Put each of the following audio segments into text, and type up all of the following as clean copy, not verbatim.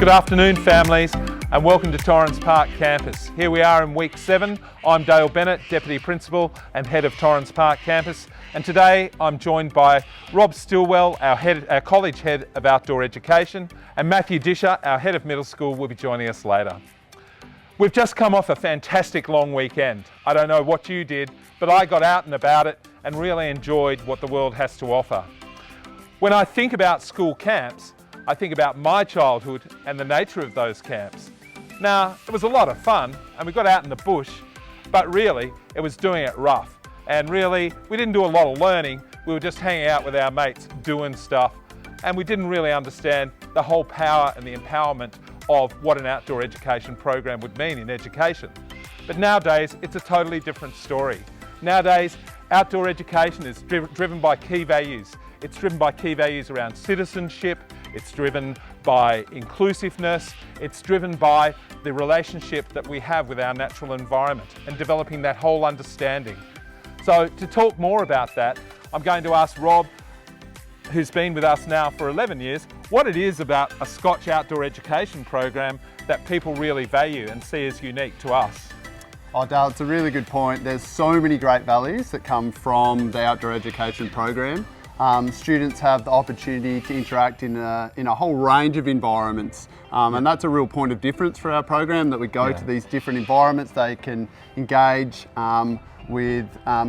Good afternoon, families, and welcome to Torrens Park Campus. Here we are in week 7. I'm Dale Bennett, Deputy Principal and Head of Torrens Park Campus, and today I'm joined by Rob Stillwell, our College Head of Outdoor Education, and Mathew Disher, our Head of Middle School, will be joining us later. We've just come off a fantastic long weekend. I don't know what you did, but I got out and about it and really enjoyed what the world has to offer. When I think about school camps, I think about my childhood and the nature of those camps. Now, it was a lot of fun and we got out in the bush, but really it was doing it rough. And really, we didn't do a lot of learning. We were just hanging out with our mates doing stuff, and we didn't really understand the whole power and the empowerment of what an outdoor education program would mean in education. But nowadays, it's a totally different story. Nowadays, outdoor education is driven by key values. It's driven by key values around citizenship, it's driven by inclusiveness, it's driven by the relationship that we have with our natural environment and developing that whole understanding. So to talk more about that, I'm going to ask Rob, who's been with us now for 11 years, what it is about a Scotch outdoor education program that people really value and see as unique to us. Oh, Dale, it's a really good point. There's so many great values that come from the outdoor education program. Students have the opportunity to interact in a whole range of environments, and that's a real point of difference for our program, that we go to these different environments. They can engage with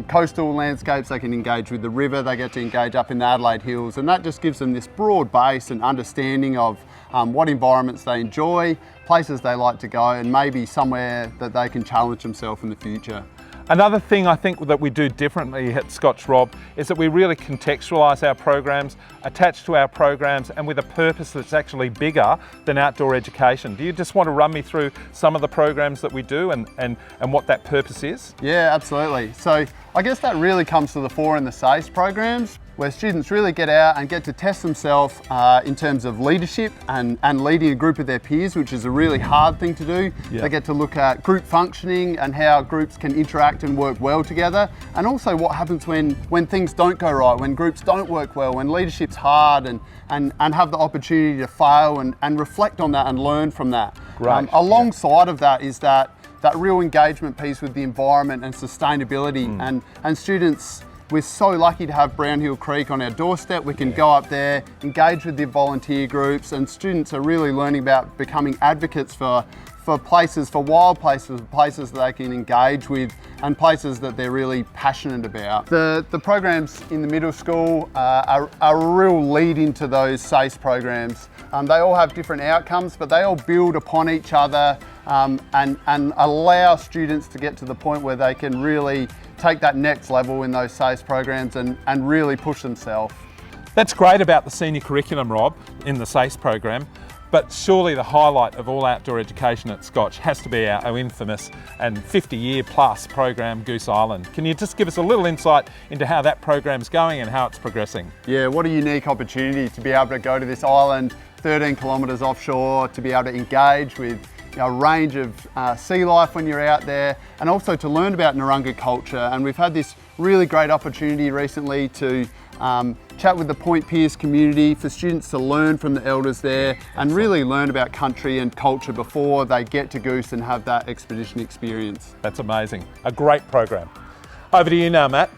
coastal landscapes, they can engage with the river, they get to engage up in the Adelaide Hills, and that just gives them this broad base and understanding of what environments they enjoy, places they like to go, and maybe somewhere that they can challenge themselves in the future. Another thing I think that we do differently at Scotch, Rob, is that we really contextualise our programs, attach to our programs, and with a purpose that's actually bigger than outdoor education. Do you just want to run me through some of the programs that we do and what that purpose is? Yeah, absolutely. So I guess that really comes to the fore in the SACE programs, where students really get out and get to test themselves in terms of leadership and leading a group of their peers, which is a really hard thing to do. They get to look at group functioning and how groups can interact and work well together, and also what happens when things don't go right, when groups don't work well, when leadership's hard, and have the opportunity to fail and reflect on that and learn from that. Alongside of that is that real engagement piece with the environment and sustainability, and students. We're so lucky to have Brown Hill Creek on our doorstep. We can go up there, engage with the volunteer groups, and students are really learning about becoming advocates for places, for wild places, places that they can engage with, and places that they're really passionate about. The programs in the middle school are a real lead into those SACE programs. They all have different outcomes, but they all build upon each other and allow students to get to the point where they can really take that next level in those SACE programs and really push themselves. That's great about the senior curriculum, Rob, in the SACE program, but surely the highlight of all outdoor education at Scotch has to be our infamous and 50-year plus program, Goose Island. Can you just give us a little insight into how that program's going and how it's progressing? Yeah, what a unique opportunity to be able to go to this island 13 kilometres offshore, to be able to engage with a range of sea life when you're out there, and also to learn about Narungga culture. And we've had this really great opportunity recently to chat with the Point Piers community, for students to learn from the elders there and really learn about country and culture before they get to Goose and have that expedition experience. That's amazing. A great program. Over to you now, Matt.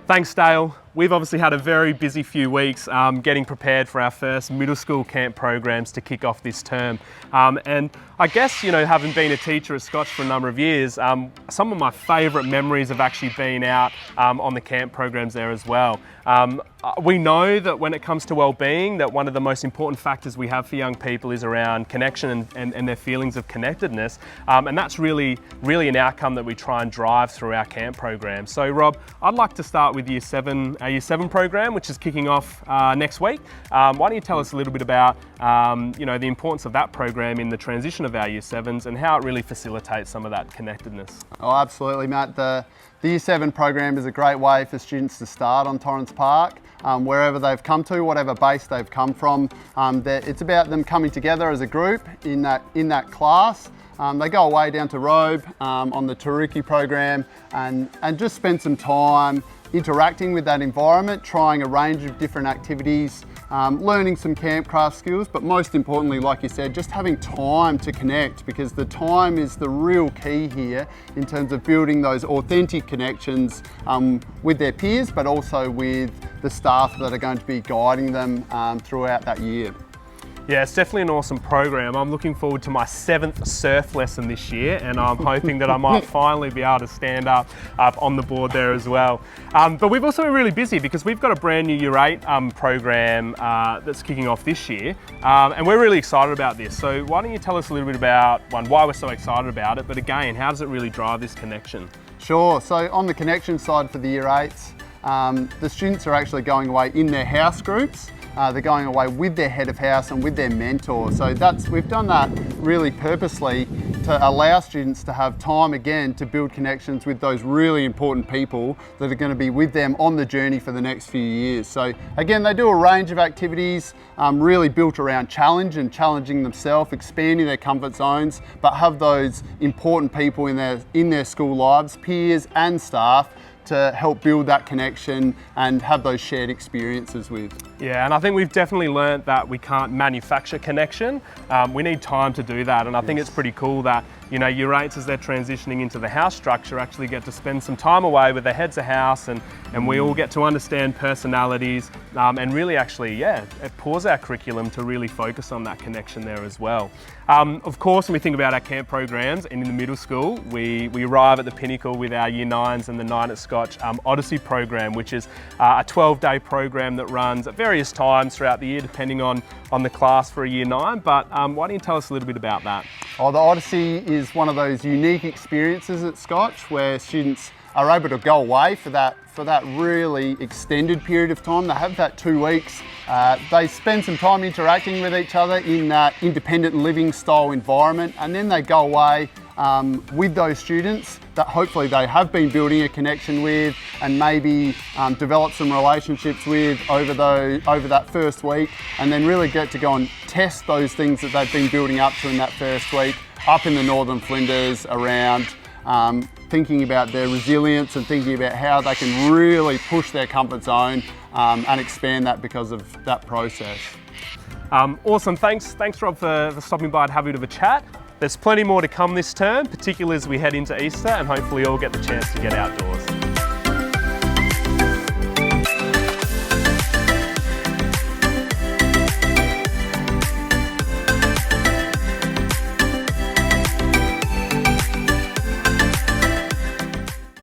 Thanks, Dale. We've obviously had a very busy few weeks getting prepared for our first middle school camp programs to kick off this term. And I guess, having been a teacher at Scotch for a number of years, some of my favourite memories have actually been out on the camp programs there as well. We know that when it comes to well-being, that one of the most important factors we have for young people is around connection and their feelings of connectedness. And that's really an outcome that we try and drive through our camp program. So Rob, I'd like to start with our Year 7 program, which is kicking off next week. Why don't you tell us a little bit about the importance of that program in the transition of our Year 7s and how it really facilitates some of that connectedness? Oh, absolutely, Matt. The The Year 7 program is a great way for students to start on Torrens Park, wherever they've come to, whatever base they've come from. It's about them coming together as a group in that class. They go away down to Robe on the Taruki program and just spend some time interacting with that environment, trying a range of different activities, learning some campcraft skills, but most importantly, like you said, just having time to connect, because the time is the real key here in terms of building those authentic connections with their peers, but also with the staff that are going to be guiding them throughout that year. Yeah, it's definitely an awesome program. I'm looking forward to my 7th surf lesson this year, and I'm hoping that I might finally be able to stand up on the board there as well. But we've also been really busy because we've got a brand new Year 8 program that's kicking off this year, and we're really excited about this. So why don't you tell us a little bit about, why we're so excited about it, but again, how does it really drive this connection? Sure, so on the connection side for the Year 8s, the students are actually going away in their house groups. They're going away with their head of house and with their mentor. So we've done that really purposely to allow students to have time again to build connections with those really important people that are going to be with them on the journey for the next few years. So again, they do a range of activities really built around challenge and challenging themselves, expanding their comfort zones, but have those important people in their school lives, peers and staff, to help build that connection and have those shared experiences with. Yeah, and I think we've definitely learnt that we can't manufacture connection. We need time to do that, and I think it's pretty cool that, you know, Year 8s, as they're transitioning into the house structure, actually get to spend some time away with their heads of house, and we all get to understand personalities, and really actually, yeah, it pause our curriculum to really focus on that connection there as well. Of course, when we think about our camp programs, and in the middle school, we arrive at the pinnacle with our Year 9s and the Night at Scotch Odyssey program, which is a 12-day program that runs at various times throughout the year, depending on the class for a Year 9. But why don't you tell us a little bit about that? Oh, the Odyssey is one of those unique experiences at Scotch where students are able to go away for that really extended period of time. They have that 2 weeks. They spend some time interacting with each other in that independent living style environment, and then they go away with those students that hopefully they have been building a connection with and maybe develop some relationships with over that first week, and then really get to go and test those things that they've been building up to in that first week up in the Northern Flinders around thinking about their resilience and thinking about how they can really push their comfort zone and expand that because of that process. Awesome, thanks Rob for stopping by and having a bit of a chat. There's plenty more to come this term, particularly as we head into Easter, and hopefully all get the chance to get outdoors.